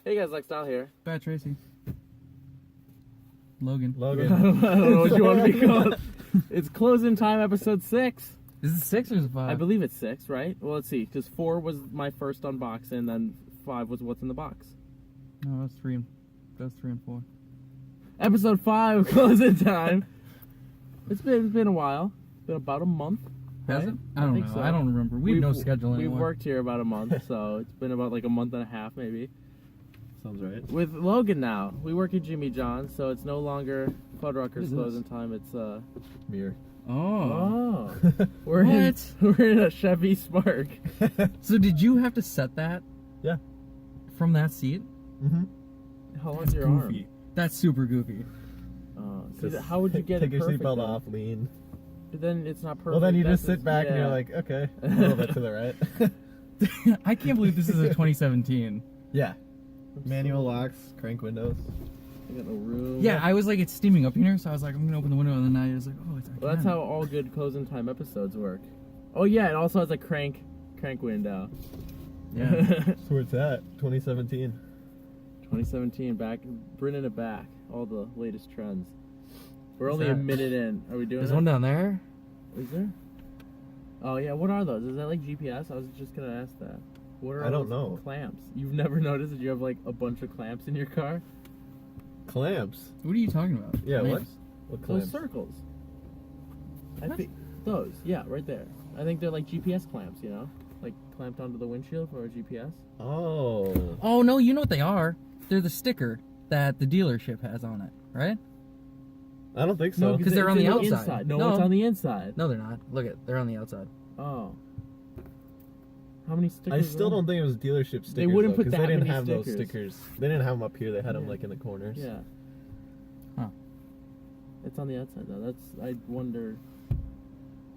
Hey guys, Lexstyle here. Bad Tracy. Logan. I don't know what you want to be called. It's closing time, episode 6. Is it 6 or is it 5? I believe it's 6, right? Well, let's see, because 4 was my first unboxing, then 5 was what's in the box. No, that's 3 and 4. Episode 5, closing time. It's been a while. It's been about a month. Has right? it? I don't think know. so. I don't remember. We have no schedule anymore. We've worked here about a month, so it's been about like a month and a half, maybe. Sounds right. With Logan now, we work at Jimmy John's, so it's no longer Fuddruckers closing time. It's Mirror. Oh. we're in a Chevy Spark. So did you have to set that? Yeah. From that seat? Mm-hmm. How long's your arm? Goofy. That's super goofy. See, how would you get take it your perfect? seatbelt then? off, lean. But then it's not perfect. Well, then you That's just sit back and you're like, okay, a little bit to the right. I can't believe this is a 2017. Yeah. Manual locks, crank windows. I got no room. Yeah, I was like, it's steaming up in here, so I was like, I'm gonna open the window, and then I was like, oh, it's. Well, that's how all good closing time episodes work. Oh yeah, it also has a crank window. Yeah. That's where it's at. 2017. 2017, back, bringing it back. All the latest trends. We're What's only a that? minute in. Are we doing There's it? one down there. Is there? Oh yeah, what are those? Is that like GPS? I was just gonna ask that. What are I don't those know. clamps? You've never noticed that you have like a bunch of clamps in your car? Clamps. What are you talking about? Yeah, what? Clamps? What Those clamps? circles. I What? think those. Yeah, right there. I think they're like GPS clamps. You know, like clamped onto the windshield for a GPS. Oh. Oh no, you know what they are? They're the sticker that the dealership has on it, right? I don't think so. No, 'cause they're it's on the in outside. inside. No, No. it's on the inside. No, they're not. Look at, they're on the outside. Oh. How many stickers? I still are don't think it was dealership stickers. They wouldn't put because that they didn't many have those stickers. stickers. They didn't have them up here. They had them Yeah. like in the corners. Yeah. Huh. It's on the outside though. That's I wonder.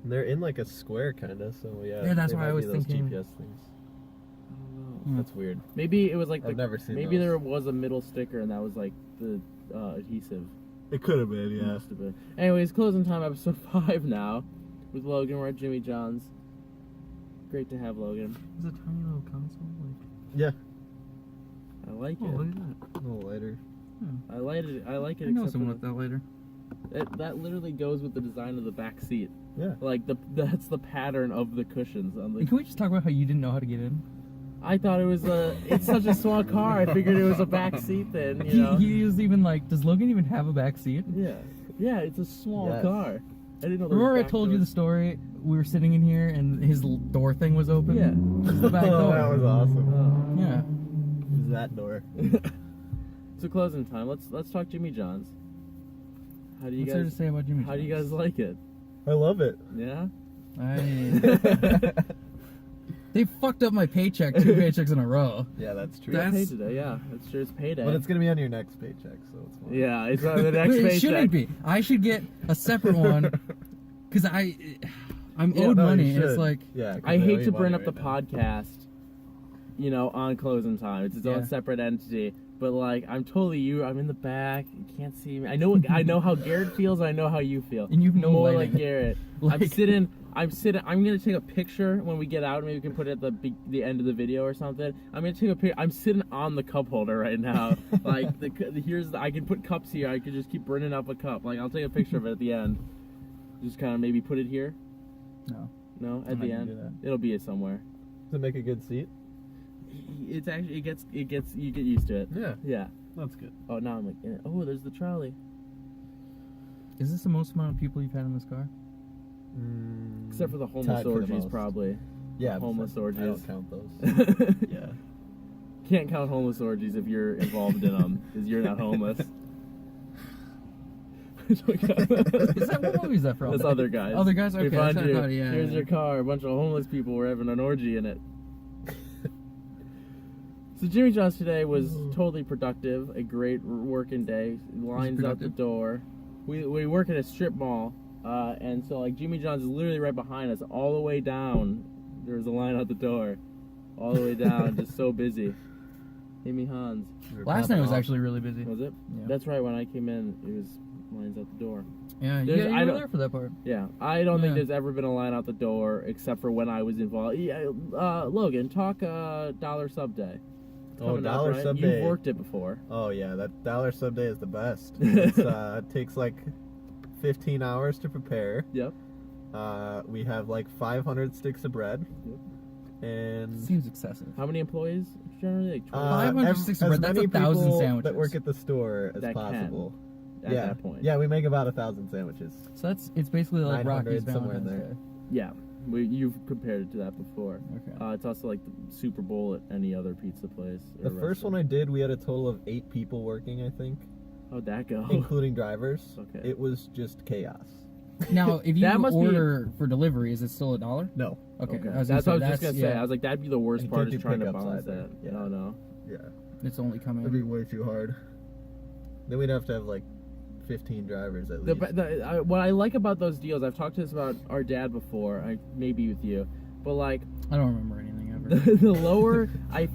And they're in like a square kind of. So yeah. Yeah, that's they why I might was be those thinking- GPS things. I don't know. Hmm. That's weird. Maybe it was like I've never seen maybe those. there was a middle sticker and that was like the adhesive. It could have been, yeah. Must have been. Anyways, closing time, episode 5 now with Logan. We're at Jimmy John's. Great to have Logan. It's a tiny little console. Yeah. I like Oh, it. look at that. A little lighter. I like it. I like it. I know except someone for with that later. that literally goes with the design of the back seat. Yeah. Like that's the pattern of the cushions on the. And can we just talk about how you didn't know how to get in? I thought it was it's such a small car. I figured it was a back seat then. You know. He was even like, does Logan even have a back seat? Yeah. Yeah. It's a small Yes. car. I didn't know. There was Remember I back told you the doors. story? We were sitting in here and his door thing was open? Yeah. It's the back Oh, door. that was awesome. Yeah. It was that door. So closing time. Let's talk Jimmy John's. How do you What's there to guys say about Jimmy How do you John's? guys like it? I love it. Yeah. They fucked up my paycheck 2 paychecks in a row. Yeah, that's true. That's- Paid today. Yeah. It's sure it's payday. But it's gonna be on your next paycheck, so it's fine. Yeah. It's on the next It paycheck. shouldn't be. I should get a separate one because I'm Yeah, owed no, you money. And it's should. like, Yeah. 'cause I they owe hate you to bring money up the right now. podcast, you know, on closing time. It's its own Yeah. separate entity. But like, I'm totally you. I'm in the back. You can't see me. I know how Garrett feels. I know how you feel. And you've no more lighting. like Garrett. I'm Like- sitting. I'm gonna take a picture when we get out. Maybe we can put it at the end of the video or something. I'm gonna take a picture. I'm sitting on the cup holder right now. Like I can put cups here. I could just keep bringing up a cup. Like I'll take a picture of it at the end. Just kind of maybe put it here. no. No, I'm at not the gonna end. do that. It'll be somewhere. Does it make a good seat? It's actually it gets you get used to it. Yeah. Yeah. That's good. Oh, now I'm like, oh, there's the trolley. Is this the most amount of people you've had in this car? Except for the homeless Tied for the orgies, most. probably. Yeah. Homeless I orgies. don't count those. Yeah. Can't count homeless orgies if you're involved in them, because you're not homeless. Is that what movie is that from? That's other guys. Other guys? We Okay, find that's what I you. thought, yeah. Here's your car. A bunch of homeless people were having an orgy in it. So Jimmy John's today was totally productive. A great working day. Lines out the productive? door. We work at a strip mall, and so like Jimmy John's is literally right behind us, all the way down. There's a line out the door, all the way down. Just so busy. Amy Hans. Last night was actually really busy. Was it? Yeah. That's right. When I came in, it was lines out the door. Yeah, There's- you I were don't- there for that part. Yeah, I don't think Yeah. there's ever been a line out the door except for when I was involved. Yeah, Logan, talk dollar sub day. coming up, dollar right? sub You've day. worked it before. Oh yeah, that dollar sub day is the best. It takes like 15 hours to prepare. Yep. We have like 500 sticks of bread. Yep. And Seems excessive. How many employees generally? Like 20 500 sticks of bread, that's many 1,000 people sandwiches. that work at the store as That can. possible. at yeah. that point. Yeah, we make about 1,000 sandwiches. So it's basically like 900 Rocky's somewhere in Valentine's there. Day. Yeah. You've compared it to that before. Okay. It's also like the Super Bowl at any other pizza place. The first one I did, we had a total of 8 people working, I think, How'd that go? including drivers. Okay. It was just chaos. Now, if you That must be- order for delivery, is it still $1? No. Okay. Okay. I was That's what I was gonna just say, gonna say. yeah, I was like, that'd be the worst And you part can't is do trying to pickups balance either. that. Yeah. No. Yeah. it's only coming. That'd be way too hard. Then we'd have to have like 15 drivers at least. What I like about those deals, I've talked to this about our dad before, maybe with you, but like I don't remember anything ever. the lower I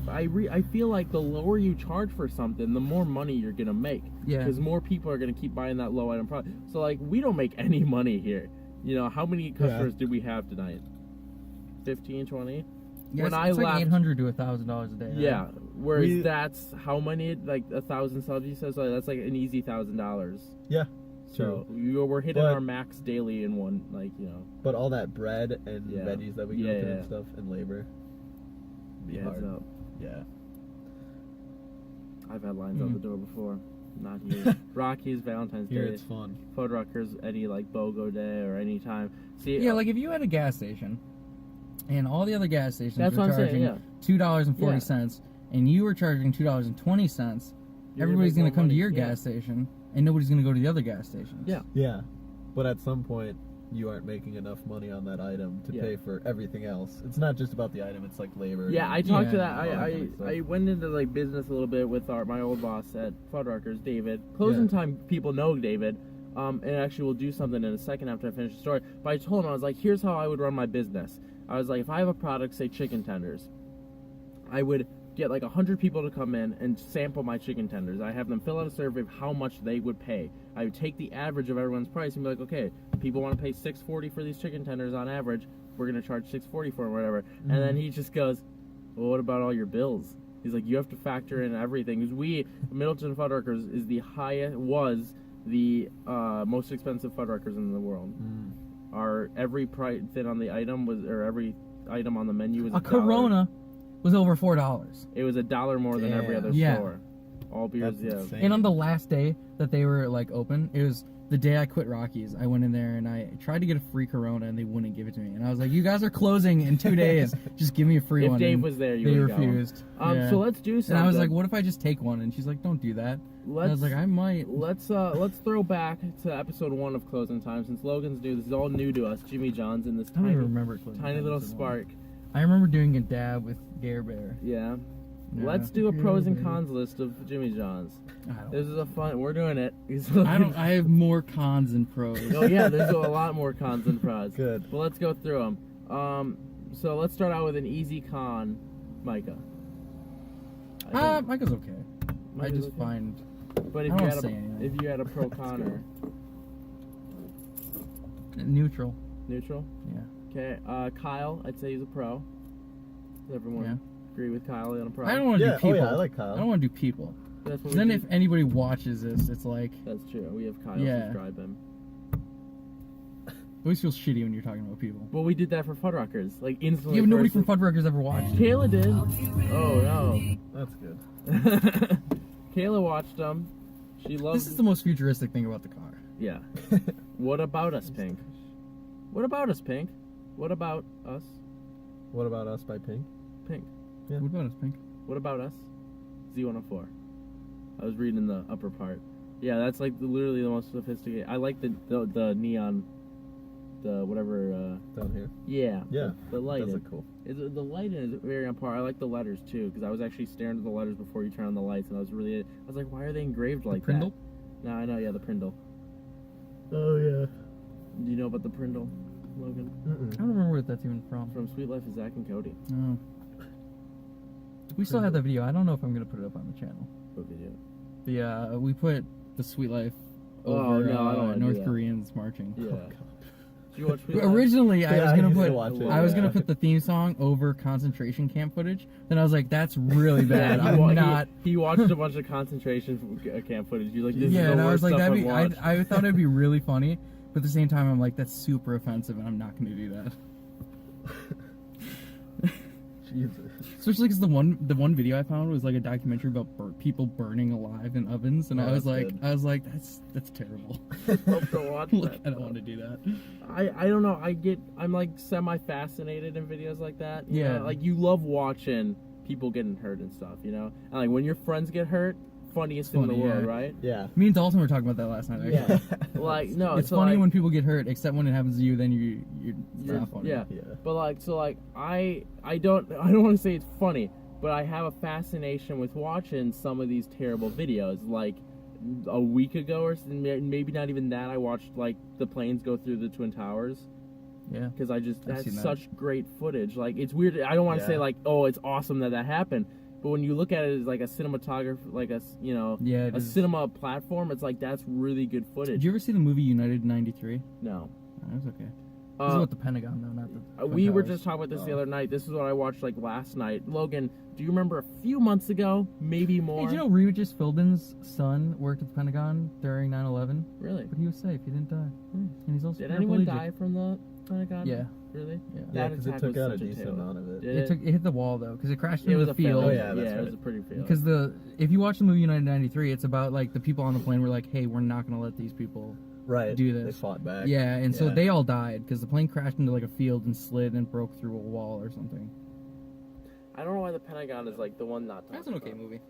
feel like the lower you charge for something, the more money you're gonna make. Yeah. Because more people are gonna keep buying that low item product. So like we don't make any money here. You know, how many customers did we have tonight? 15, 20? Yeah, when it's, I it's like left- $800 to $1,000 a day. Right? Yeah. Whereas We- that's how many, like 1,000 subs, he says, like, that's like an easy $1,000. Yeah. So we're hitting our max daily in one, like, you know. But all that bread and Yeah. veggies that we go Yeah, through yeah. and stuff and labor. Be Yeah, hard. it's up. Yeah. I've had lines out the door before. Not here. Rocky's Valentine's Here Day. it's fun. Fuddruckers, any like BOGO day or any time. See, Yeah, like if you had a gas station, and all the other gas stations That's were what I'm saying, charging yeah. $2.40, and you were charging $2.20, You're everybody's gonna going make to come more to your money, yeah. gas station, and nobody's going to go to the other gas stations. Yeah. Yeah. But at some point, you aren't making enough money on that item to Yeah. pay for everything else. It's not just about the item, it's like labor. Yeah, I and talked to Yeah, that. all that kind of stuff. I went into like business a little bit with my old boss at Fuddruckers, David. Closing time, people know David. And actually, we'll do something in a second after I finish the story. But I told him, I was like, here's how I would run my business. I was like, if I have a product, say chicken tenders, I would get like 100 people to come in and sample my chicken tenders. I have them fill out a survey of how much they would pay. I would take the average of everyone's price and be like, okay, people want to pay $6.40 for these chicken tenders on average. We're gonna charge $6.40 for them, or whatever. Mm-hmm. And then he just goes, well, what about all your bills? He's like, you have to factor in everything. Because Middleton Fuddruckers is was the most expensive Fuddruckers in the world. Mm. Our every price thing on the item every item on the menu was A $1. Corona was over $4. It was $1 more than every Damn. other Yeah. store. All beers, That's yeah. insane. And on the last day that they were like open, it was the day I quit Rockies. I went in there and I tried to get a free Corona and they wouldn't give it to me. And I was like, you guys are closing in 2 days. Just give me a free If one. Dave And was there, you they would go. refused. Yeah. So let's do something. And I was like, what if I just take one? And she's like, don't do that. And I was like, I might. Let's throw back to episode 1 of Closing Time, since Logan's new. This is all new to us. Jimmy John's in this I don't even remember closing tiny time little episode spark. one. I remember doing a dab with Gare Bear. Yeah. Yeah. Let's do a pros and cons list of Jimmy John's. I This is a fun. We're doing it. I have more cons than pros. Oh yeah, there's a lot more cons than pros. Good. But let's go through them. So let's start out with an easy con, Micah. Michael's okay. I Micah's just okay. find. But if I you don't had say anything. if you had a pro conner, Neutral. neutral. Yeah. Okay. Kyle, I'd say he's a pro. Does everyone Yeah. agree with Kyle on a pro? I don't want to Yeah, do oh people. yeah, I like Kyle. I don't want to do people. That's what 'Cause we then do. if anybody watches this, it's like That's true. We have Kyle Yeah. subscribe him. it always feels shitty when you're talking about people. Well, we did that for Fuddruckers. Like instantly. Yeah, but nobody first- from Fuddruckers ever watched. Kayla did. Oh That's good. no. Kayla watched them. She loves. This is the most futuristic thing about the car. Yeah. What about us, Pink? What about us, Pink? What about us, What about Us by Pink? Pink? Yeah. What about us, Pink? What about us? Z104. I was reading the upper part. Yeah, that's like literally the most sophisticated. I like the neon, the whatever. Down here. Yeah. Yeah. The lighting. Does look cool. The lighting is very on par. I like the letters too, because I was actually staring at the letters before you turn on the lights, and I was like, why are they engraved like Prindle? that? No, I know. Yeah, the Prindle. Oh yeah. Do you know about the Prindle, Logan? I don't remember what that's even from. From Sweet Life of Zach and Cody. Oh. We still have that video. I don't know if I'm gonna put it up on the channel. What video? We put the Sweet Life Oh, over no, I don't wanna do North that. Koreans marching. Yeah. Did you watch Sweet Life? Originally, I Yeah, was I gonna used to put watch it, I was yeah. gonna put the theme song over concentration camp footage. Then I was like, that's really bad. Yeah, I'm not. He watched a bunch of concentration camp footage. You're like, this is Yeah, the and I worst was like, stuff that'd be. I've watched. I thought it'd be really funny, but at the same time, I'm like, that's super offensive, and I'm not gonna do that. Jesus. Especially because the one video I found was like a documentary about people burning alive in ovens, and Oh, I was that's like, good. that's terrible. Hope to watch Like, that. I don't want to do that. I don't know. I'm like semi-fascinated in videos like that. You Yeah. know? Like you love watching people getting hurt and stuff, you know? And like when your friends get hurt, funniest thing in the Funny, world, yeah. right? Yeah. Me and Dalton were talking about that last night. Actually. Yeah. Like, no, It's so, funny like, when people get hurt, except when it happens to you. Then it's You're- not funny. yeah. Yeah. But like, so like, I don't want to say it's funny, but I have a fascination with watching some of these terrible videos. Like a week ago, or maybe not even that, I watched like the planes go through the Twin Towers. Yeah. Because I just I've that's seen that. such great footage. Like it's weird. I don't want to say Yeah. like, oh, it's awesome that happened. But when you look at it as like a cinematographer, like a Yeah, it a is. cinema platform, it's like that's really good footage. Did you ever see the movie United '93? No. It was okay. This is about the Pentagon, though, not the. Twin We were Towers. just talking about this the Oh. other night. This is what I watched like last night. Logan, do you remember a few months ago, maybe more? Hey, did you know Regis Philbin's son worked at the Pentagon during 9/11? Really? But he was safe. He didn't die. And he's also Did anyone paraplegic. die from the Pentagon? Yeah. Really? Yeah. Yeah, That because it attack took was out a such a decent tail. amount of it. Did It hit the wall though, because it crashed It into was the a field. failure. Oh, yeah, that's it was right. a pretty failure. Because if you watch the movie United '93, it's about like the people on the plane were like, "Hey, we're not gonna let these people." Right. Do this. They fought back. Yeah, and so Yeah. they all died because the plane crashed into like a field and slid and broke through a wall or something. I don't know why the Pentagon is like the one not to That's talk an okay about. movie.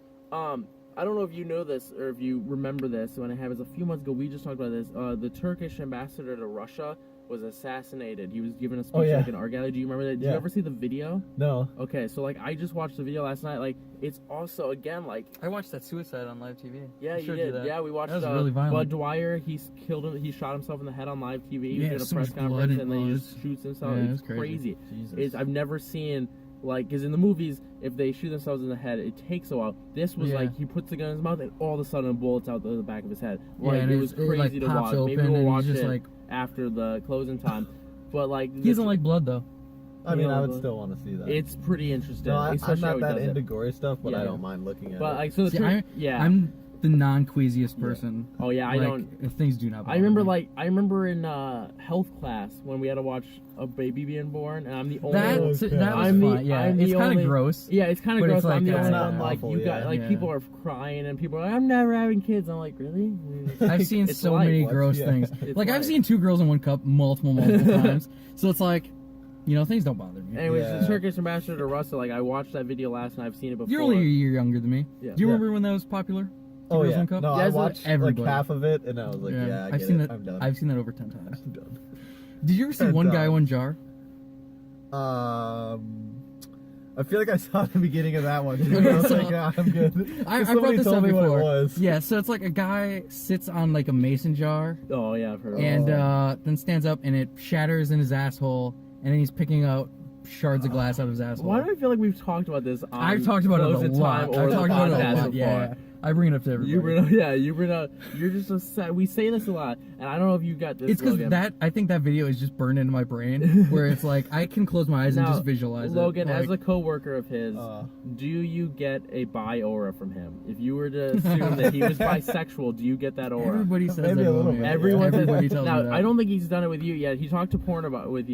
I don't know if you know this or if you remember this. When it happened a few months ago, we just talked about this. The Turkish ambassador to Russia was assassinated. He was given a speech Oh, yeah. like an art gallery. Do you remember that? Did you Yeah. ever see the video? No. Okay, so like I just watched the video last night. Like it's also again like I watched that suicide on live TV. yeah, I you showed did. that. Yeah, we watched. That was really violent. Bud Dwyer, killed him. He shot himself in the head on live TV. He Yeah, did a so press much blood conference and and then he blood. just shoots himself. Yeah, it's it was crazy. Jesus. I've never seen like because in the movies if they shoot themselves in the head it takes a while. This was Yeah. like he puts the gun in his mouth and all of a sudden a bullet's out the back of his head. Yeah, Like and it was it, crazy like, to pops watch. open Maybe we'll and watch he's just it like after the closing time. But like he doesn't like blood though. I mean, I would but still want to see that. it's pretty interesting. no, I'm especially how not he that does it. into gory stuff, but Yeah. I don't mind looking at But it. like so the See, truth, yeah. I'm the non-queasiest person. Oh yeah, I Like, don't. If things do not. I remember bother me. I remember in health class when we had to watch a baby being born, and I'm the only. that. Oh, That was God. I'm the- fun. Yeah, I'm it's the kind only- of gross. Yeah, it's kind of But gross. it's But I'm like, the only it's one not like awful, you got yeah. like Yeah. people are crying and people are like, I'm never having kids. I'm like, really? I've seen It's so life. many What? gross Yeah. things. It's Like I've life. seen 2 girls in 1 cup multiple times. So it's like, things don't bother me. Anyways, Yeah. the Turkish ambassador to Russia, like I watched that video last night. I've seen it before. You're only a year younger than me. Yeah. Do you Yeah. remember when that was popular? oh Girls yeah. One Cup? No, Yeah, I it's like watched like everybody. half of it, and I was like, yeah, I I've get seen it. that. I'm done. I've seen that over 10 times. I'm done. Did you ever see I'm One Guy, done. One Jar? I feel like I saw the beginning of that one. Okay, I was so- like, ah, I'm good. I brought Somebody this told up me before. what it was. Yeah, so it's like a guy sits on like a mason jar Oh yeah, I've heard. Of and it. then stands up and it shatters in his asshole, and then he's picking out shards of glass out of his asshole. Why do I feel like we've talked about this? On I've talked about it Close a in lot. Time I've or the talked about it a podcast lot. before. Yeah, I bring it up to everybody. You bring up. You're just so sad. We say this a lot, and I don't know if you got this. It's because Logan. I think that video is just burned into my brain, where it's like I can close my eyes and Now, just visualize Logan, it. as a Like, co-worker of his, Uh, do you get a bi aura from him? If you were to assume that he was bisexual, do you get that aura? everybody says Maybe that a little about me. bit. Everyone Everybody says, tells now, me that. I don't think he's done it with you yet. He talked to porn with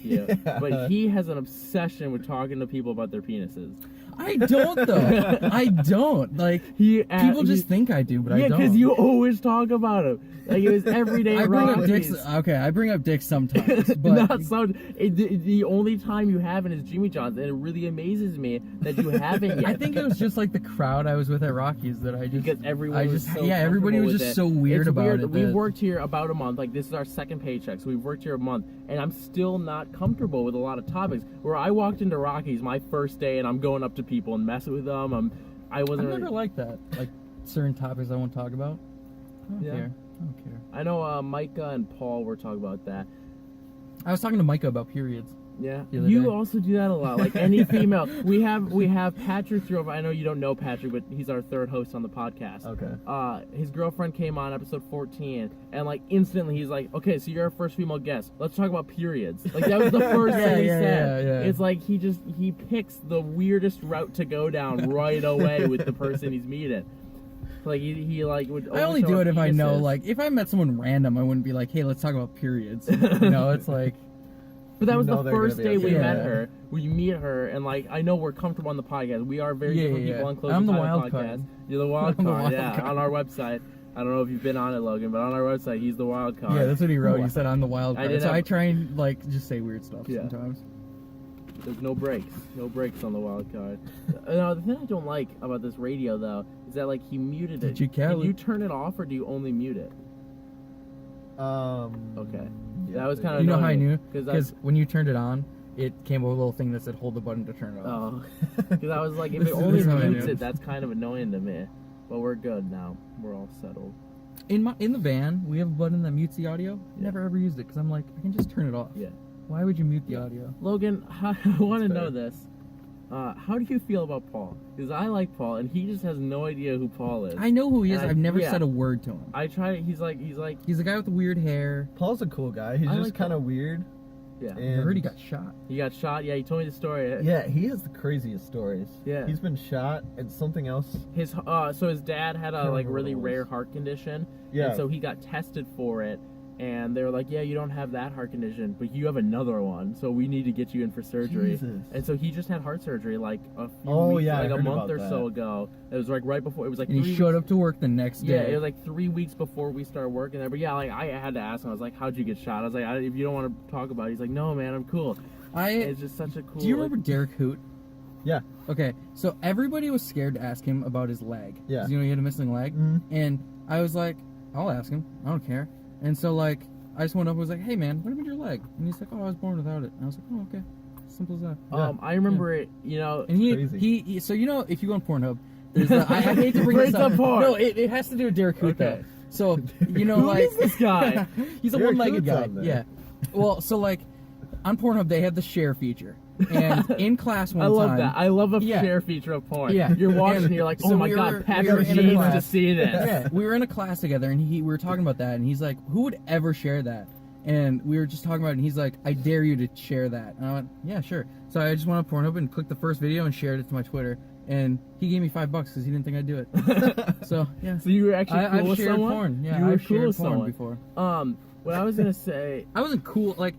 you, but he has an obsession with talking to people about their penises. I don't though. I don't. Like people just think I do, but I yeah, don't. because you always talk about him. Like it was every day. I at bring up Rockies. dicks. Okay, I bring up dicks sometimes, but Not so. The only time you haven't is Jimmy John's, and it really amazes me that you haven't yet. I think it was just like the crowd I was with at Rockies that I just because everyone I was just so everybody was comfortable just with so it. weird It's about weird. it. We've that- worked here about a month. Like this is our second paycheck, so we've worked here a month, and I'm still not comfortable with a lot of topics. Where I walked into Rockies my first day, and I'm going up to people and messing with them. I I've wasn't. never Really, liked that. Like certain topics I won't talk about. I don't Yeah. care. I don't care. I know Micah and Paul were talking about that. I was talking to Micah about periods. Yeah, the other you day. also do that a lot. Like any female, we have Patrick's girlfriend. I know you don't know Patrick, but he's our third host on the podcast. Okay. His girlfriend came on episode 14, and like instantly he's like, "Okay, so you're our first female guest. Let's talk about periods." Like that was the first thing he said. Yeah. It's like he picks the weirdest route to go down right away with the person he's meeting. Like he like would. I only do it if I know, like, if I met someone random, I wouldn't be like, "Hey, let's talk about periods." You know, it's like. But that was You know the they're first gonna day be we okay. met her. We meet her, and like I know we're comfortable on the podcast. We are very different people on Closing I'm the Time wild podcast. card. You're the wild I'm the card. wild Yeah, card. on our website. I don't know if you've been on it, Logan, but on our website, he's the wild card. Yeah, that's what he wrote. He said, "I'm the wild I card." did So have- I try and like just say weird stuff Yeah. sometimes. There's no breaks on the wild card. No, the thing I don't like about this radio though is that like he muted it. Did you, Can Kelly? you turn it off or do you only mute it? Okay, yeah, that was kind of You know how I knew? because Because when you turned it on, it came with a little thing that said, "Hold the button to turn it off." oh, because I was like, if This it is only how I mutes knew. it, that's kind of annoying to me. But we're good now. We're all settled. In the van, we have a button that mutes the audio. Yeah. Never ever used it because I'm like, I can just turn it off. Yeah. Why would you mute the audio? Logan, I want to That's know fair. this. How do you feel about Paul? Because I like Paul, and he just has no idea who Paul is. I know who he is. And I've never yeah. said a word to him. I try. He's like. He's the guy with the weird hair. Paul's a cool guy. He's I just like kind Paul. of weird. Yeah. I And heard he got shot. He got shot. Yeah, he told me the story. yeah, he has the craziest stories. Yeah. He's been shot and something else. His so his dad had a Can't like remember really what it was. rare heart condition. Yeah. And so he got tested for it, and they were like, "Yeah, you don't have that heart condition, but you have another one. So we need to get you in for surgery." Jesus. And so he just had heart surgery like a few Oh, weeks, yeah, I like a heard month about or so that. ago. It was like right before. It was like And 3 he showed weeks. up to work the next day. Yeah, it was like 3 weeks before we started working there. But yeah, like I had to ask him. I was like, "How'd you get shot?" I was like, "If you don't want to talk about it," he's like, "No, man, I'm cool." It's just such a cool. Do you like- remember Derek Hoot? Yeah. Okay, so everybody was scared to ask him about his leg. Yeah. 'Cause, you know, he had a missing leg. Mhm. And I was like, I'll ask him. I don't care. And so, like, I just went up and was like, "Hey, man, what happened to your leg?" And he's like, "Oh, I was born without it." And I was like, "Oh, okay. Simple as that." Yeah. I remember it. You know, And Crazy. he so, you know, if you go on Pornhub, there's I hate to bring Bring this up. some porn. No, it has to do with Derek Hoot, Okay. though. So, you know, Who like... is this guy? He's a Derek one-legged Hoot's guy. on there. Yeah. Well, so, like, on Pornhub, they have the share feature. And in class one I love time... that. I love a Yeah. share feature of porn. Yeah. You're watching, And you're like, so "Oh my we god, were Patrick in a needs to class. see this." Yeah, we were in a class together, and we were talking about that, and he's like, "Who would ever share that?" And we were just talking about it, and he's like, "I dare you to share that." And I went, "Yeah, sure." So I just went on Pornhub and clicked the first video and shared it to my Twitter, and he gave me $5 because he didn't think I'd do it. So yeah, So you were actually cool I've with shared someone? porn. Yeah, you were I've cool shared with porn someone before. What I was gonna say, I wasn't cool. Like,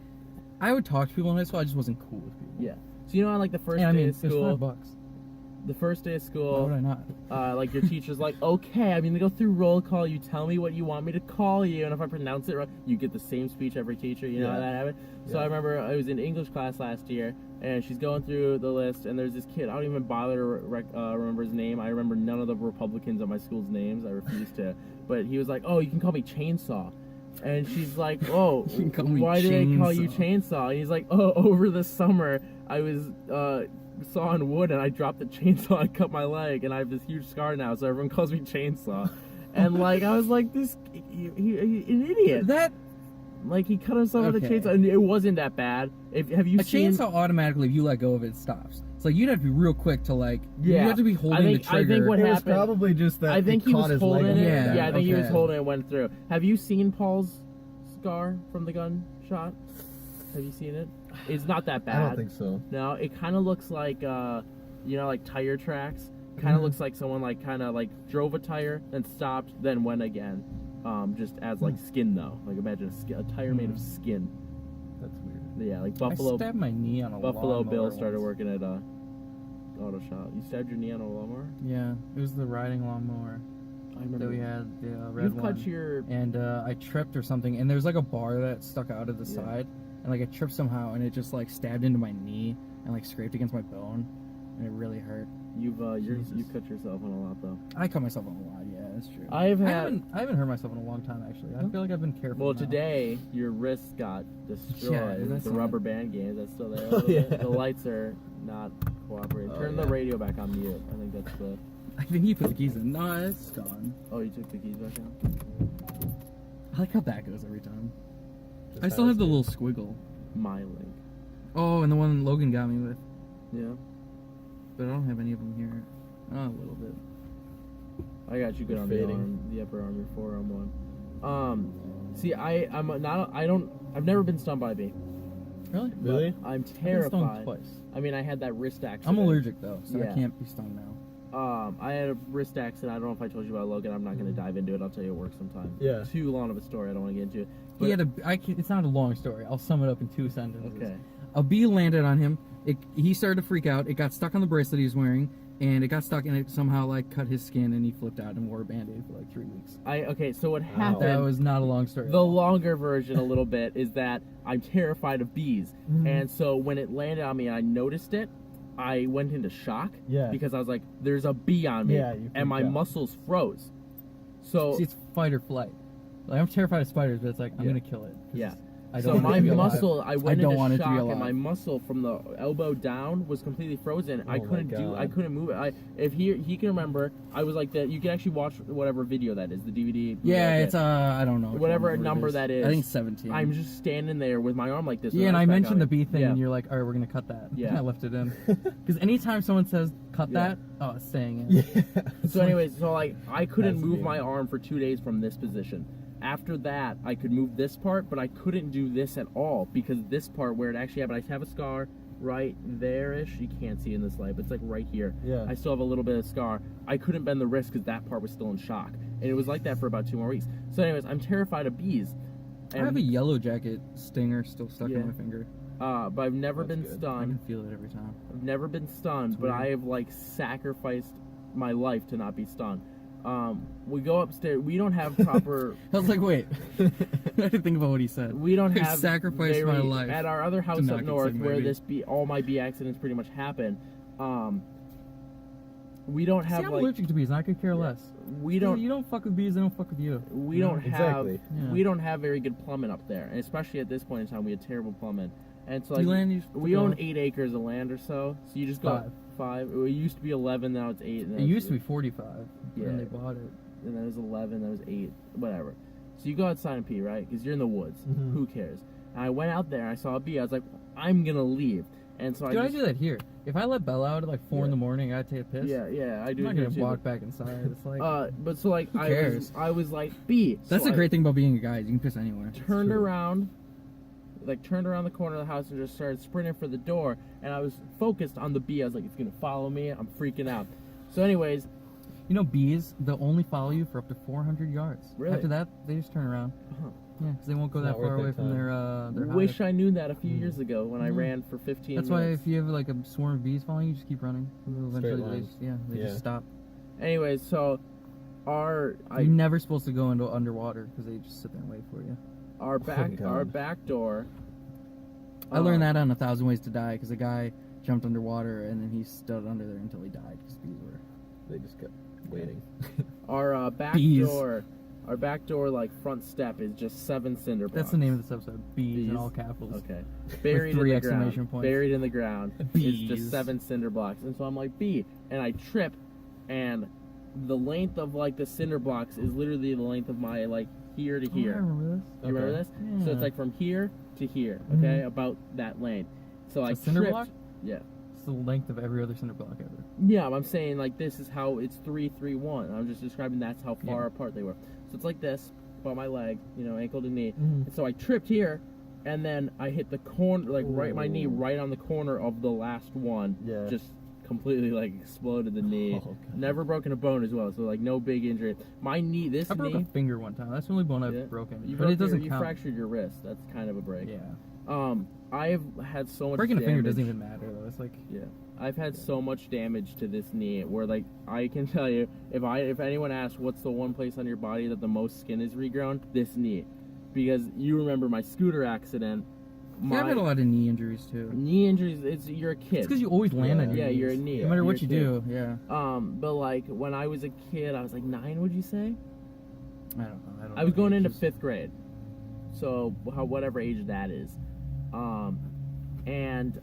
I would talk to people in high school. I just wasn't cool with people. yeah. So you know, on like the first Yeah, I day mean, of it's school, $5. the first day of Why would I school, not? like your teacher's like, "Okay, I'm gonna go through roll call. You tell me what you want me to call you, and if I pronounce it wrong, you get the same speech every teacher." You know how Yeah. that happened. So Yeah. I remember I was in English class last year, and she's going through the list, and there's this kid. I don't even bother to remember his name. I remember none of the Republicans at my school's names. I refuse to. But he was like, "Oh, you can call me Chainsaw." And she's like, "Oh, You can call me why did I call you Chainsaw." Chainsaw?" And he's like, "Oh, over the summer, I was sawing wood and I dropped the chainsaw and cut my leg, and I have this huge scar now, so everyone calls me Chainsaw." And like, I was like, "This, he an idiot." That Like, he cut himself with a Okay. chainsaw, and it wasn't that bad. Have you a seen? chainsaw automatically, if you let go of it, stops. It's like you'd have to be real quick to like. Yeah. You have to be holding I think the trigger. what It was happened- probably just that I think it he caught was his holding leg. it. Yeah, Yeah, I think he was okay. holding it and went through. Have you seen Paul's scar from the gunshot? Have you seen it? It's not that bad. I don't think so. No, it kind of looks like, like tire tracks. Kind of Mhm. looks like someone like kind of like drove a tire, then stopped, then went again. Just as like skin though. Like imagine a tire made of skin. That's weird. Yeah, like I Buffalo stabbed my knee on a Buffalo Bill lawnmower started once. working at auto shop. You stabbed your knee on a lawnmower? Yeah, it was the riding lawnmower I remember. that we had, the red You've one. cut your And I tripped or something, and there's like a bar that stuck out of the Yeah. side, and like I tripped somehow, and it just like stabbed into my knee and like scraped against my bone, and it really hurt. you've Jesus. cut yourself on a lot though. I cut myself on a lot. Yeah, that's true. I haven't hurt myself in a long time actually. I feel like I've been careful. Well, now. today your wrist got destroyed Yeah, with that's the not- rubber band game. That's still there. A Oh, little bit? yeah. The lights are not cooperating. Oh, Turn the yeah. radio back on mute. I think that's the. I think you put the keys in. No, it's gone. Oh, you took the keys back out. I like how that goes every time. Just I still how have the it's little squiggle. My link. Oh, and the one Logan got me with. Yeah. But I don't have any of them here. Oh, a little bit. I got you good on the arm, the upper arm, your forearm one. See, I've never been stung by a bee. Really? Really? I'm I've been stung terrified. twice. I mean, I had that wrist accident. I'm allergic though, so Yeah. I can't be stung now. I had a wrist accident. I don't know if I told you about Logan. I'm not going to dive into it. I'll tell you at work sometime. Yeah. Too long of a story. I don't want to get into it. But, He had it's not a long story. I'll sum it up in 2 sentences. Okay. A bee landed on him. He started to freak out. It got stuck on the bracelet he was wearing, and it got stuck and it somehow like cut his skin, and he flipped out and wore a Band-Aid for like 3 weeks. Okay, so what happened... That was not a long story. The longer version a little bit is that I'm terrified of bees. Mhm. And so when it landed on me and I noticed it, I went into shock. Yeah. Because I was like, there's a bee on me. Yeah, you and my freaked out. muscles froze. So... See, it's fight or flight. Like, I'm terrified of spiders, but it's like I'm Yeah. gonna kill it. 'Cause Yeah. I So don't want it my to be alive. muscle, I went don't into want it to be shock, alive. and my muscle from the elbow down was completely frozen. Oh I my God. couldn't move it. If he can remember, I was like that. You can actually watch whatever video that is, the DVD. Yeah, Blu-ray it's bit. I don't know. which Whatever one number it that is. I think it's 17. I'm just standing there with my arm like this. Yeah, and I back mentioned on the it. bee thing, Yeah. and you're like, all right, we're gonna cut that. Yeah. And I left it in. Because anytime someone says cut Yeah. that, oh, it's staying in. Yeah. So anyways, so like I couldn't That's move weird. my arm for 2 days from this position. After that, I could move this part, but I couldn't do this at all because this part where it actually happened, I have a scar right there-ish. You can't see in this light, but it's like right here. Yeah. I still have a little bit of scar. I couldn't bend the wrist because that part was still in shock, and it was like that for about 2 more weeks. So anyways, I'm terrified of bees. I have a yellow jacket stinger still stuck Yeah. in my finger. But I've never That's been good. I stung. can feel it every time. I've never been stunned, It's but weird. I have like sacrificed my life to not be stung. We go upstairs. We don't have proper. I was like, wait. I didn't think about what he said. We don't I have sacrificed my life at our other house not up get north stung by where bees. all my bee accidents pretty much happen. We don't have See, I'm like allergic to bees, and I could care less. we don't You don't fuck with bees, they don't fuck with you. we You know? don't have Exactly. Yeah. we don't have very good plumbing up there, and especially at this point in time, we had terrible plumbing. And so Do you like land, you we go- own 8 acres of land or so you just go 5. It used to be 11, now it's 8. And It used to be 45 Yeah. when they bought it. and then it was 11, then it was 8, whatever. So you go outside and pee, right? Because you're in the woods. Mhm. Who cares? And I went out there, I saw a bee. I was like, I'm gonna leave. And so Dude, I I just, do that here. If I let Bella out at like 4 in Yeah. the morning, I gotta take a piss. yeah, I do. I'm not it here gonna too, walk back inside. It's like but so like Who I cares? was like bee. that's So the I great thing about being a guy. is You can piss anywhere. Turned true. around, turned around the corner of the house and just started sprinting for the door. And I was focused on the bee. I was like, it's gonna follow me. I'm freaking out. So, anyways, You know, bees, they'll only follow you for up to 400 yards. Really? After that, they just turn around. uh-huh. Yeah, because they won't go It's that not far worth away their from time. their Wish hive. I knew that a few years ago when I Mhm. ran for 15 That's why minutes. if you have like a swarm of bees following you, just keep running. Eventually, they lines. just, they Yeah. just stop. Anyways, so You're never supposed to go into underwater because they just sit there and wait for you. our back God. door. I learned that on 1,000 Ways to Die because a guy jumped underwater and then he stood under there until he died because bees were. They just kept waiting. Our back Bees. door. Our back door, like front step, is just 7 cinder blocks. That's the name of this episode. Bees, Bees. in all capitals. Okay. Buried 3 in the exclamation ground. points. Buried in the ground. It's Bees. just 7 cinder blocks, and so I'm like bee, and I trip, and the length of like the cinder blocks is literally the length of my like here to Oh, I here. remember this. You remember Okay. this? Yeah. So it's like from here to here. Okay, Mhm. about that length. So I A cinder tripped. block? Yeah. It's the length of every other cinder block ever. Yeah, I'm saying like this is how it's 3, 3, 1. I'm just describing that's how far Yeah. apart they were. So it's like this, about my leg, ankle to knee. Mhm. And so I tripped here, and then I hit the corner, like right my knee, Ooh. right on the corner of the last one. Yeah. Just completely like exploded the knee. Oh, God. Never broken a bone as well, so like no big injury. My knee, this I broke knee. a finger one time. That's the only bone I've Yeah. broken. You but broke it doesn't you count. fractured your wrist. That's kind of a break. Yeah. I've had so much Breaking a finger damage. doesn't even matter though. It's like Yeah, I've had so much damage to this knee where like I can tell you if anyone asks what's the one place on your body that the most skin is regrown, this knee, because you remember my scooter accident. I've had a lot of knee injuries too. Knee injuries. You're a kid. It's because you always land on your Yeah, knees. you're a knee. No matter what you You're do, yeah. But like when I was a kid, I was like 9. Would you say? I don't know. I was going into ages. 5th grade, so whatever age that is. And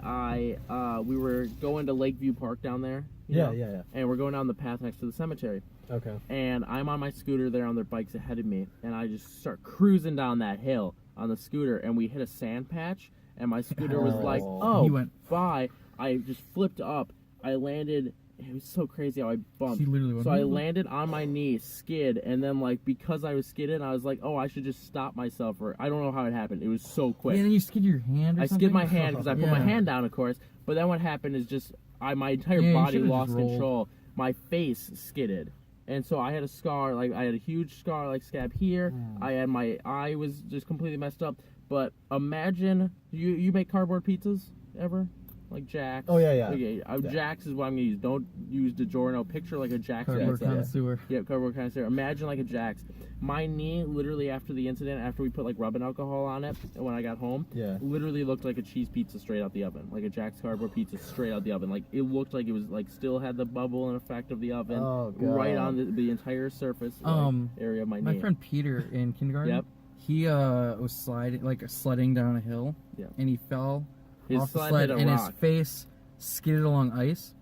we were going to Lakeview Park down there. you know? Yeah. And we're going down the path next to the cemetery. Okay. And I'm on my scooter, they're on their bikes ahead of me, and I just start cruising down that hill on the scooter, and we hit a sand patch, and my scooter was like, Oh. oh, He went- bye. I just flipped up. I landed. It was so crazy how I bumped. He literally went, So I landed on my knee, skid, and then like because I was skidding, I was like, oh, I should just stop myself. Or I don't know how it happened. It was so quick. Yeah, and then you skid your hand or I something? skid my hand because I put my Yeah. hand down, of course. But then what happened is just my entire Yeah, you body should've lost just rolled. control. My face skidded, and so I had a scar. Like I had a huge scar, like scab here. I had my eye was just completely messed up. But imagine you make cardboard pizzas ever? Like Jack's. Oh, yeah. Okay, Jack's is what I'm gonna use. Don't use DiGiorno. Picture like a Jack's. Cardboard pizza. connoisseur. Yeah, cardboard connoisseur. Imagine like a Jack's. My knee, literally after the incident, after we put like rubbing alcohol on it, when I got home, Yeah. literally looked like a cheese pizza straight out the oven, like a Jack's cardboard pizza straight out the oven. Like it looked like it was like still had the bubble and effect of the oven Oh, God. right on the entire surface area of my knee. My friend Peter in kindergarten. Yep. He was sledding down a hill. Yep. And he fell His off the sled sled, hit a and his rock. face skidded along ice,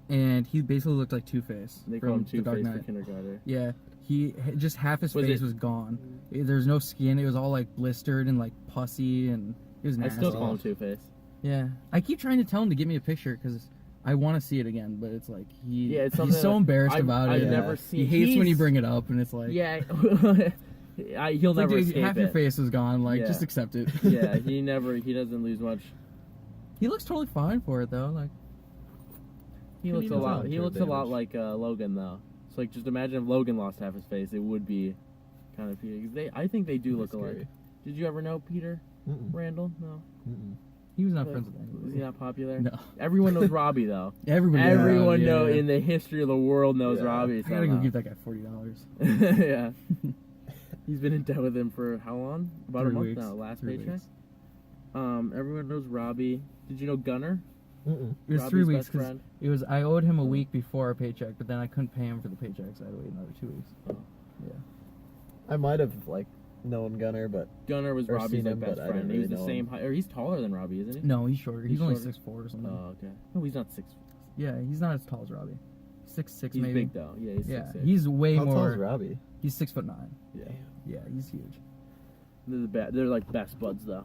and he basically looked like Two-Face They call from him The Dark Two-Face for Knight. kindergarten. Yeah, just half his Was face it- was gone. There's no skin. It was all like blistered and like pussy, and it was I nasty. still call him Two-Face. Yeah, I keep trying to tell him to get me a picture because I want to see it again, but it's like Yeah, it's something he's so that embarrassed I've about I've it. never seen. He hates when you he's- bring it up, and it's like, Yeah, he'll it's like, never dude, escape half it. your face was gone. Like, Yeah. just accept it. Yeah, he doesn't lose much. He looks totally fine for it though. Like, He looks a doesn't lot. look He too looks a lot damaged. like Logan though. So like, just imagine if Logan lost half his face, it would be kind of. I think they do look Pretty alike. scary. Did you ever know Peter Mm-mm. Randall? No. Mm-mm. he was not Like, friends with Is anybody. he not popular? No, Everyone knows Robbie though. everybody. Everyone yeah, know yeah. in the history of the world knows Yeah. Robbie. I gotta go somehow. give that guy $40. Yeah. He's been in debt with him for how long? About a 3 month weeks. now. Last 3 paycheck. weeks. Everyone knows Robbie. Did you know Gunner? Mm-mm. It was Robbie's 3 weeks best because friend. it was. I owed him a week before our paycheck, but then I couldn't pay him for the paycheck, so I had to wait another 2 weeks. Oh. Yeah. I might have like known Gunner, but Gunner was Or Robbie's seen like, him, best but I friend. didn't He was really the know same him. height, or he's taller than Robbie, isn't he? No, he's shorter. He's He's only shorter? 6'4" or something. Oh, okay. No, he's not 6. Yeah, he's not as tall as Robbie. 6'6" He's maybe. big though. Yeah, he's Yeah, 6'6". he's way how tall more. is Robbie? He's 6'9". Yeah. Yeah, he's huge. They're like best buds though.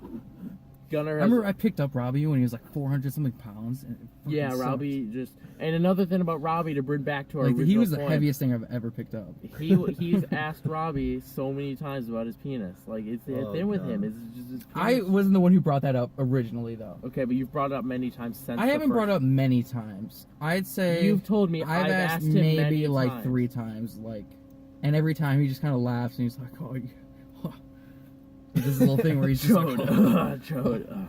Gunner. I Has, remember I picked up Robbie when he was like 400 something pounds. And it fucking Yeah, sucked. Robbie just. And another thing about Robbie to bring back to our Like original he was the point, heaviest thing I've ever picked up. He's asked Robbie so many times about his penis. Like it's Oh, thing with God. him. It's just his I penis. wasn't the one who brought that up originally, though. Okay, but you've brought it up many times since. I haven't brought it up many times. I'd say You've told me. I've asked him maybe many like times. 3 times, like, and every time he just kind of laughs and he's like, "Oh, you." This little thing where he's just like, Chode. Chode.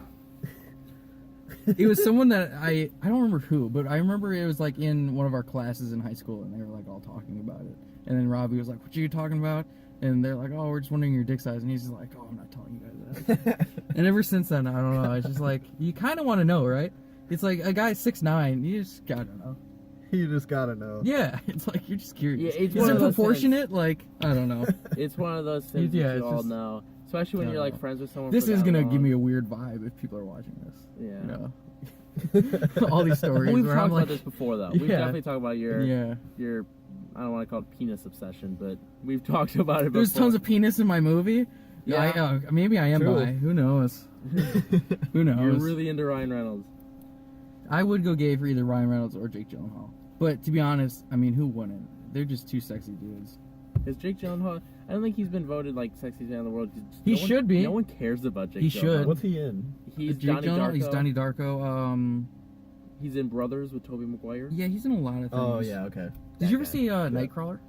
it was someone that I don't remember who, but I remember it was like in one of our classes in high school, and they were like all talking about it. And then Robbie was like, "What are you talking about?" And they're like, "Oh, we're just wondering your dick size." And he's just like, "Oh, I'm not telling you guys that." And ever since then, I don't know. It's just like you kind of want to know, right? It's like a guy 6'9", you just gotta know. You just gotta know. Yeah, it's like you're just curious. Yeah, it's Is one it of those proportionate? Like, I don't know. It's one of those things Yeah, that you it's all just- know, especially when I you're don't like know. friends with someone. This for is that gonna long. give me a weird vibe if people are watching this. Yeah. You know? All these stories. Well, we've where talked I'm like, about this before, though. We've Yeah. definitely talked about your Yeah. I don't want to call it penis obsession, but we've talked about it before. There's tons of penis in my movie. Yeah. Maybe I am True. bi. Who knows? Who knows? You're really into Ryan Reynolds. I would go gay for either Ryan Reynolds or Jake Gyllenhaal. But to be honest, I mean, who wouldn't? They're just two sexy dudes. Is Jake Gyllenhaal? I don't think he's been voted like sexiest man in the world. 'Cause He no one- should be. No one cares about Jake. He Gyllenhaal. should. What's he in? He's Jake Donnie Gyllenhaal, Darko. he's Donnie Darko. He's in Brothers with Tobey Maguire. Yeah, he's in a lot of things. Oh yeah, okay. Did you ever guy. see Nightcrawler?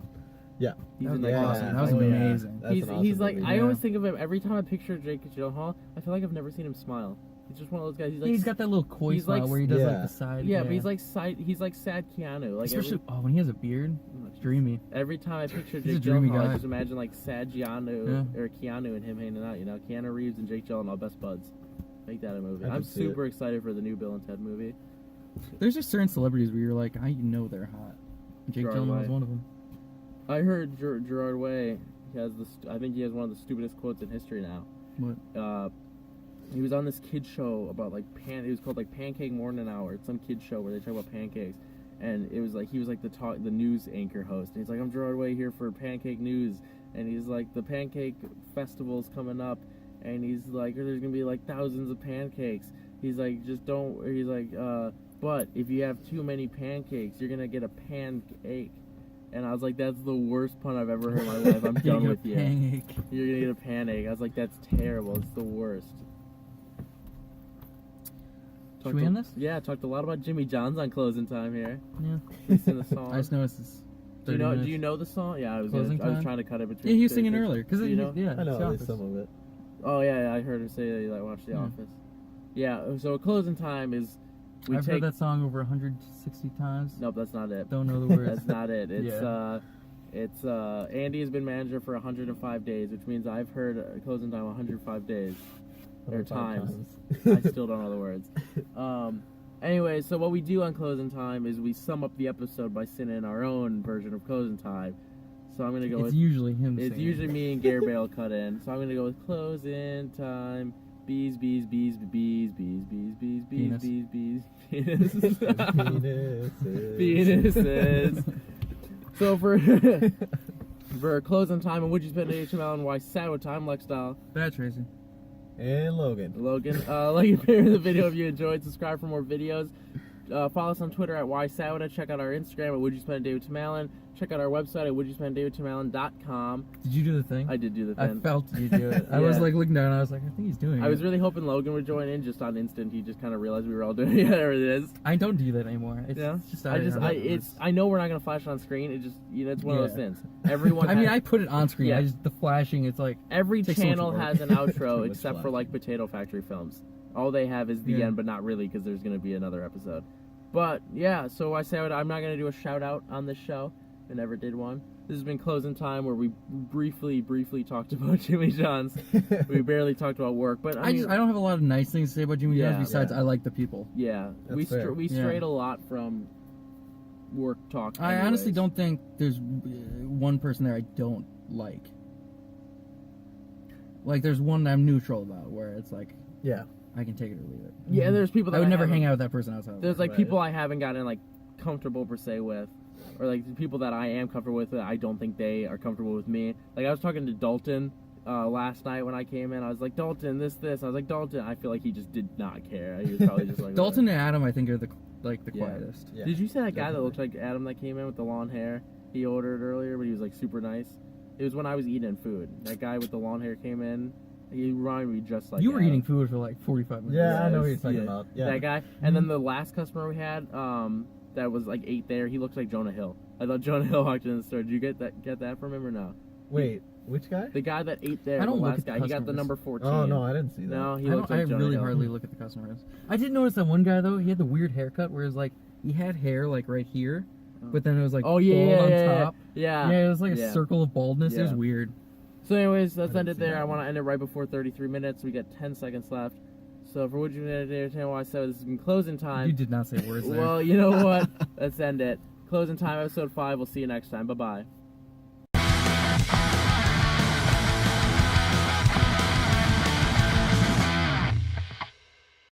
Yeah. He's That in was that. awesome. That was Oh, yeah. amazing. That's He's an awesome like movie. I always Yeah. think of him every time I picture Jake Gyllenhaal. I feel like I've never seen him smile. He's just one of those guys. He's like He's got that little coy he's smile like- where he does Yeah. like the side. yeah, but he's like He's like sad Keanu. Like especially when he has a beard, dreamy. every time I picture He's a Jake dreamy Gyllenhaal, I guy. just imagine like sad Keanu or Keanu and him hanging out. You know, Keanu Reeves and Jake Gyllenhaal, best buds. Make that a movie. I I'm can see super excited for the new Bill and Ted movie. There's just certain celebrities where you're like, I know they're hot. Jake Gerard Gyllenhaal is Way. one of them. I heard Gerard Way has I think he has one of the stupidest quotes in history now. What? He was on this kid show about like it was called like Pancake Morning Hour. It's some kid show where they talk about pancakes, and it was like he was like the news anchor host. And he's like, I'm Gerard Way here for Pancake News, and he's like, the Pancake Festival's coming up, and he's like, there's gonna be like thousands of pancakes. He's like, just don't. He's like, but if you have too many pancakes, you're gonna get a pancake. And I was like, that's the worst pun I've ever heard in my life. I'm done with you. Pancake. You're gonna get a pancake. I was like, that's terrible. It's the worst. Should we end this? Yeah, talked a lot about Jimmy John's on Closing Time here. Yeah. Listen to the song. I just noticed this. Do you know the song? Yeah, I was trying to cut it between. Yeah, he was singing earlier. Cause you know? Yeah, I know The at least Office. some of it. Oh yeah, I heard him say that he like watched The Office. Yeah, so Closing Time is I've heard that song over 160 times. Nope, that's not it. Don't know the words. That's not it. It's Yeah. Andy has been manager for 105 days, which means I've heard Closing Time 105 days. Or 105 times. I still don't know the words. Anyway, so what we do on Closing Time is we sum up the episode by singing our own version of Closing Time. So I'm gonna go It's with usually him it's singing. usually me and Gary Bale cut in. So I'm gonna go with Closing Time. Bees, bees, bees, bees, bees, bees, bees, bees, Penis. bees, bees, penis. Penises. Penises. So for Closing Time and Would You Spend HML and Why Sad with Time Lifestyle, Bad Tracy. And Logan. like and share the video if you enjoyed. Subscribe for more videos. Follow us on Twitter at YSAWDA. Check out our Instagram at Would You Spend a Day with Tim Allen. Check out our website at wouldyouspendaday.com. Did you do the thing? I did do the I thing. felt you do it. I was Yeah. like looking down. I was like, I think he's doing it. I was really hoping Logan would join in. Just on instant, he just kind of realized we were all doing it. There it is. I don't do that anymore. It's, Yeah. it's just I know we're not gonna flash it on screen. It just it's one of those things. Everyone. I mean, has- I put it on screen. Yeah. I just the flashing. It's like Every Takes so much channel work. has an Too outro much except for flash. like Potato Factory Films. All they have is the Yeah. end, but not really because there's going to be another episode. But yeah, so I say I'm not going to do a shout out on this show. I never did one. This has been Closing Time where we briefly talked about Jimmy John's. We barely talked about work, but I mean, I don't have a lot of nice things to say about Jimmy Yeah. John's besides Yeah. I like the people. yeah, That's fair. we Yeah. strayed a lot from work talk. I honestly anyways. don't think there's one person there I don't like. Like there's one I'm neutral about where it's like Yeah. I can take it or leave it. Yeah, there's people that I would never haven't- hang out with that person outside. of There's work. like Right. people I haven't gotten like comfortable per se with, or like the people that I am comfortable with that I don't think they are comfortable with me. Like I was talking to Dalton last night when I came in. I was like, Dalton, this. I was like, Dalton. I feel like he just did not care. He was probably just like Dalton and Adam I think are the Yeah. quietest. Yeah. Did you see that guy that Definitely. looked like Adam that came in with the long hair? He ordered earlier, but he was like super nice. It was when I was eating food. That guy with the long hair came in. He reminded me just like You were Adam. eating food for like 45 minutes. Yeah, I know what Yes, you're talking yeah. about. Yeah. That guy. And then the last customer we had, that was like ate there. He looked like Jonah Hill. I thought Jonah Hill walked in the store. Did you get that from him or no? Wait, which guy? The guy that ate there, I don't the look last at the guy. He got the customers. number 14. Oh, no, I didn't see that. No, he I, looked don't, like I Jonah really Hill. hardly look at the customers. I did notice that one guy though. He had the weird haircut where it was like he had hair like right here, but then it was like Oh yeah, bald yeah, on yeah, top. yeah. Yeah, it was like Yeah. a circle of baldness. It was Yeah. weird. So, anyways, let's I end didn't it see there. that I want one. to end it right before 33 minutes. We got 10 seconds left. So, for Would You Understand Why I Said, this has been Closing Time. You did not say words there. Well, you know what? Let's end it. Closing Time, episode 5. We'll see you next time. Bye bye.